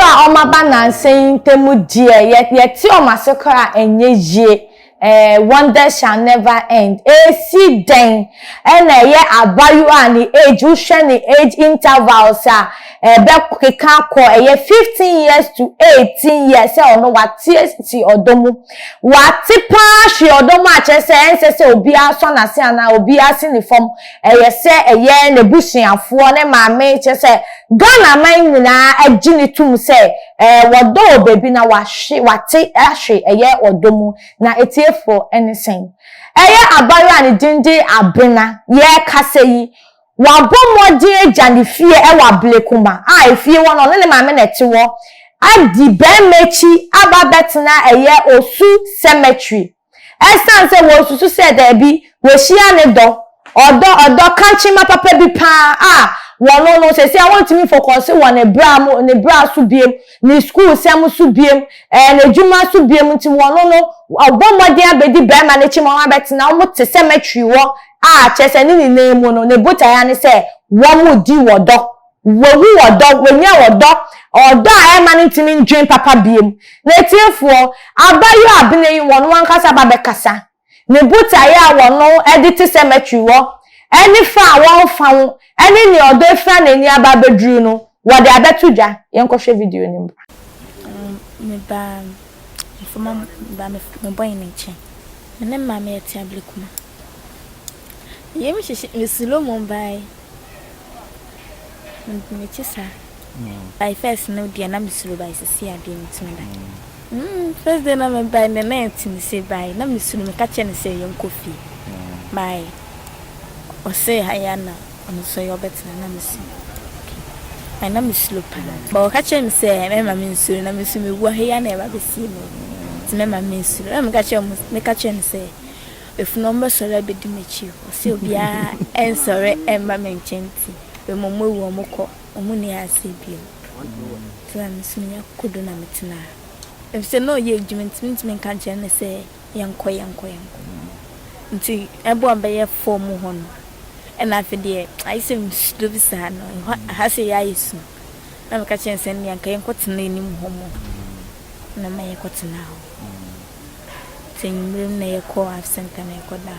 a omaba nansen temu die yeti omasekora enyeje wonder shall never end. See then and ye abayu and age who share the age intervals be can call 15 years to 18 years say no what TST odomu what pa she odomu say obi aso na se ana obi asi ni form say ye na busuafo ne maame say Ghana man nyina agini tum say wodo baby na wahwe wate ahwe ye odomu na etiefo anything abayu and dindi abena ye kase yi wabomodi agani fie wa blekuma fie wono ne maame na ti wo adi ben mechi ababetna osu cemetery esanse wo susu se da bi wo hia ne odo kanchima papa bi pa wono no se I want me focus on ne bra so biem ni school sem so biem na juma so biem ti wono no obomodi abedi be ma ne chi mo abetna wo te cemetery wo chese ni name no ne botaya ne se wo mu di wodo wo wodo wenya wodo odo ma ne ntimi ndwen papa biem na tiefo abayo abene yi wono ankasa babekasa ne botaya wono edit cemetery wo eni fa won fa won eni ni odo fa na ni ababedru no wo de abetuja yenkohwe video ni mba me ba ifoma ba me boy ni che ne ma me eti ablekuma yemi she slow mumbai me chisa I first no dia na me slow by se ade ntunda first day na me by me na enti se by na me slow me ka che ne se yenkofi by o say hayana on so your better na me si I na me slow pa ba o ka che me se me ma me slow na me so me wu hayana e ba be si no ti me ma me slow na me ka che ne se if number sorry be di mechi o se obia en sorry en ma menchenti be momo wu omko omuni ase bio twan sunya kodo na metina if say no ye agreement me kan che ne se yanko nti ebo ambe form ho no en afide I say do bisa no ha se ya yesu na me ka che se ne yanka yanko tena ni mu homo na ma yanko tena ho Mrim na yeko absent na yeko da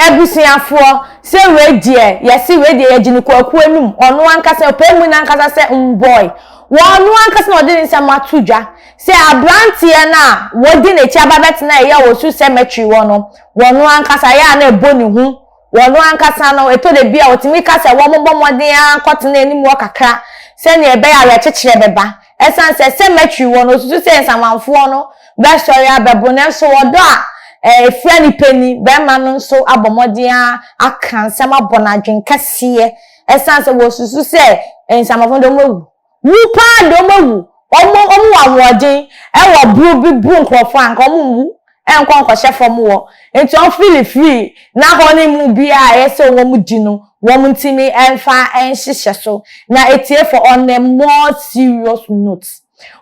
ebusiafo se we die yesi we die agini kwaku anum ono ankasa pemu na ankasa se boy wonu ankasa na odi nsem atudwa se abrantie na wodi na chi ababet na ye wo su cemetery wonu ankasa ya na eboni hu wonu ankasa no eto de bia otimi kasa wo mobomoden ankotena anim wo kakra se ne ebe ya rechechire beba esanse cemetery wono su se nsamanfo no be sorry abebone so wodo efia ni peni be ma no so abomodian akansem abonadwen kase esanse wo susu se nsamanfo do mawu wupa do mawu omo awodin wo bru bi bru nkrofo anka omo enko shefom wo enti on feel free na ho ni mu bia yese wo mu di no wo mu ntimi enfa enhihye so na etie for on a more serious note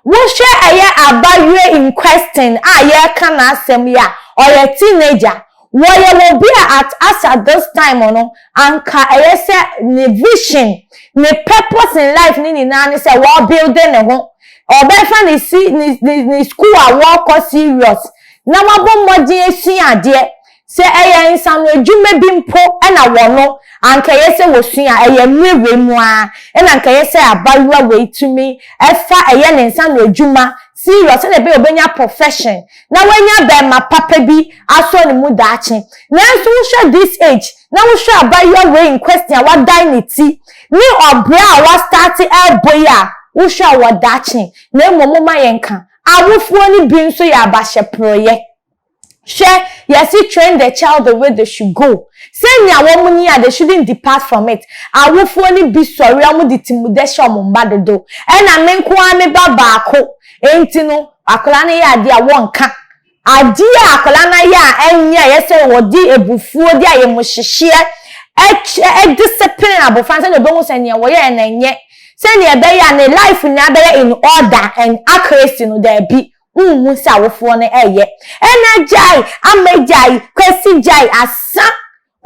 wo share abaye in question ye kan asem ya or teenager wo ye will be at this time no anka yese ne vision ne purpose in life ni na ni say wo building ne ho obefa ni si ni school a wo serious na mabom modin asuade se nsan adwuma bi mpo na wono anka yese wosua mmewe mu a na anka yese abaruwa weitumi efa ne nsan adwuma serious na be obenya profession na wanya be ma papa bi aso ne mu daache na so wo this age na wo hwe abaruwa we in question wa dignity ni obra wa start boya wo hwe wa daache na momoma yenka awufuo ni bi nso ya abahye proye share yes train the child the way they should go say nya wo muni they shouldn't depart from it awufuo ni bi sori amu ditimudesha ombadodo na menko ame baba ako enti no akola na ya ade a wonka ade a akola na ya enya yese wodi ebufuo di ayemo hyehye discipline abofan say no be hu say nya wo ye na enye say ne be ya ne life na be in order and accuracy no there be sa awofo ne eye jai amejai kwesi jai asa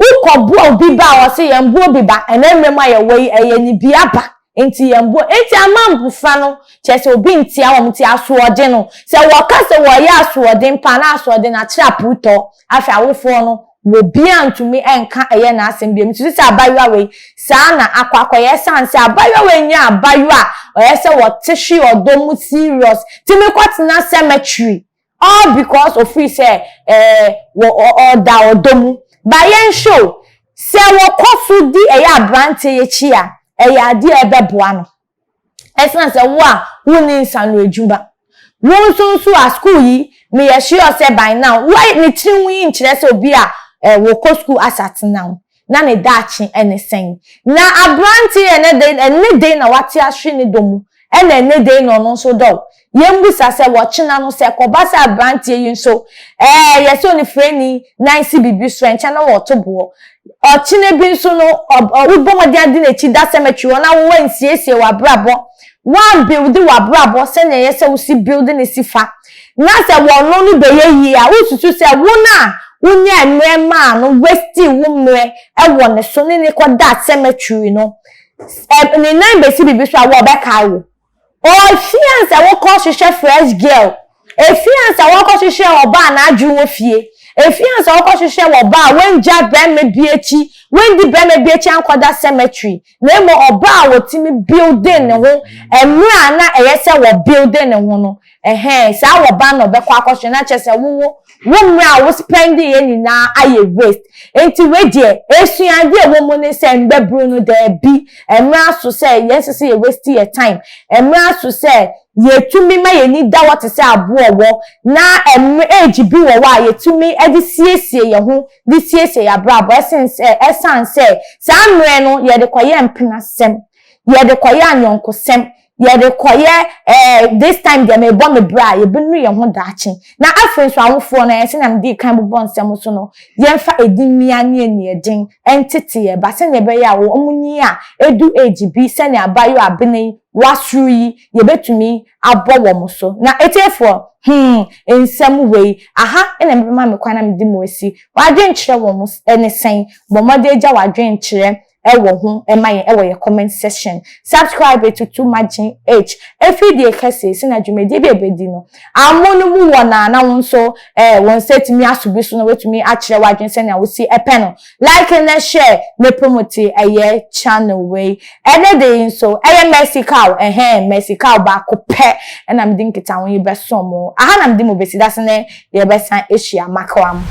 ukobu obi ba o se yembu obi ba enemrema ye wei eye ni biaba enti yembo enti amambufa no chese obi ntia wo mti asoode no se wo kase wo ya asoode mpa na asoode na traputo afa awofo no wo bia ntumi enka eye na asem bia mti se abaywa we sa na akwakoye sanse abaywa we nya abaywa oyese wo tihwi odomu serious timi kwatena cemetery all because of we say wo da odomu bayen show se wo kofu di eye abrante ye chi a eye ade ebeboa no esna se wo a woni nsanu ejuma won so a school yi me ye sure say by now why ni tinwi nkire se obi a wo ko school asat now na ne dachi anything na abrante ene dey na wati ahwe ni domu ene dey no so do yembusa se wo china no se kobasa abrante yi so ye so ni freni 9 bibi strength na wo tobo o chine bi so no ubomodi ade na chi da cemetery na wo nsiesie wa brabo one build wa brabo se na ye se wo si building ni sifa na se wo no ni beye yi a ususu se wo na unya mrema no westi wo mre wo ne so ni ko da cemetery no ni 9 besi bibi so a wo be ka wo o fiance wo ko hwehwe fresh girl fiance wo ko hwehwe oba na adwu wo fie fiance wo ko hwehwe oba wenja breme biechi wendi breme biechi ankoda cemetery na mo oba wo timi building ne ho emra na eyese wo building ne ho no sa wo ba no be kwa akohwe na chese wo mra wo spending ye ni na aye waste enti we de esuande wo mo ne se mbebru no da bi emra so se yes se ye waste your time emra so se yetumi ma ye ni da what se abowo na age bi wo wa yetumi edi siesie ye ho di siesie ya brabo esanse sa mre no ye de koye mpena sem ye de koye anyonko sem ye de koye this time dem e bo me bra ye benu ye ho daachi na afen so awofo na ye se na mdi kan bo nsem so no ye mfa edimia ne eni edin entity ye ba se ne be ya wo omunyi a edu age bi se ne abayo abene wasru yi ye betumi abo wo mo so na etefo ensem wei aha ena me ma me kwana me di mo asi wadwen kire wo mo ene sen bo mode agya wadwen kire ewo ho emaye ewo ye comment section subscribe to Too Margin H every day kase se na dwumedi bi ebedi no amonu mu wona na won so won setimi asubi so no wetumi a kire wadwen se na wo si epe no like and share me promote eye channel way ene dey so eye Mercy Cow ba ko pe na me din kita won ye beso mo aha na me di mo besi da se ne ye besan ehia makawam.